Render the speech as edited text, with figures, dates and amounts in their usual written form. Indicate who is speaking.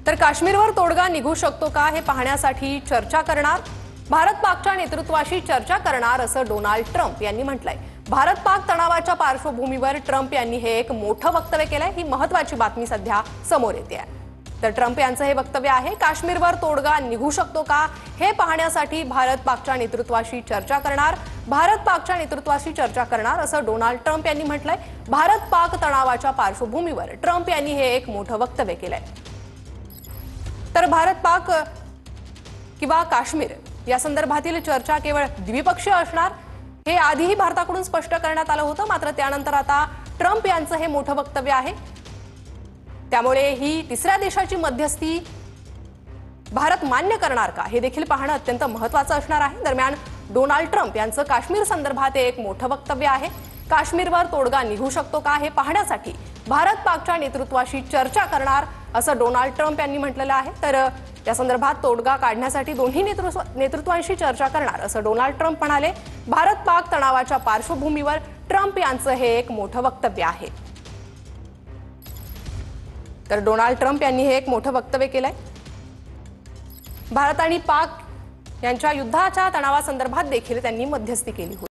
Speaker 1: तर काश्मीरवर तोडगा निघू शकतो का हे पाहण्यासाठी चर्चा करणार, भारत पाकच्या नेतृत्वाशी चर्चा करणार असं डोनाल्ड ट्रम्प यांनी म्हटलंय। भारत पाक तणावाच्या पार्श्वभूमीवर ट्रम्प यांनी हे एक मोठं वक्तव्य केलंय। ही महत्त्वाची बातमी सध्या समोर येते आहे। तर ट्रम्प यांचं हे वक्तव्य आहे, काश्मीरवर तोडगा निघू शकतो का हे पाहण्यासाठी भारत पाकच्या नेतृत्वाशी चर्चा करणार, भारत पाकच्या नेतृत्वाशी चर्चा करणार असं डोनाल्ड ट्रम्प यांनी म्हटलंय। भारत पाक तणावाच्या पार्श्वभूमीवर ट्रम्प यांनी हे एक मोठं वक्तव्य केलंय। तर भारत पाक किंवा काश्मीर या संदर्भातील चर्चा केवळ द्विपक्षीय असणार हे आधीही भारताकडून स्पष्ट करण्यात आलं होतं, मात्र त्यानंतर आता ट्रम्प यांचं हे मोठं वक्तव्य आहे। त्यामुळे ही तिसऱ्या देशाची मध्यस्थी भारत मान्य करणार का हे देखील पाहणं अत्यंत महत्त्वाचं असणार आहे। दरम्यान डोनाल्ड ट्रम्प यांचं काश्मीर संदर्भात एक मोठं वक्तव्य आहे। काश्मीरवर तोडगा निघू शकतो का हे पाहण्यासाठी भारत पाकच्या नेतृत्वाशी चर्चा करणार असं डोनाल्ड ट्रम्प यांनी म्हटलेलं आहे। तर या संदर्भात तोडगा काढण्यासाठी दोन्ही नेतृत्वांशी चर्चा करणार असं डोनाल्ड ट्रम्प म्हणाले। भारत पाक तणावाच्या पार्श्वभूमीवर ट्रम्प यांचं हे एक मोठं वक्तव्य आहे। तर डोनाल्ड ट्रम्प यांनी हे एक मोठं वक्तव्य केलंय। भारत आणि पाक यांच्या युद्धाच्या तणावासंदर्भात देखील त्यांनी मध्यस्थी केली होती।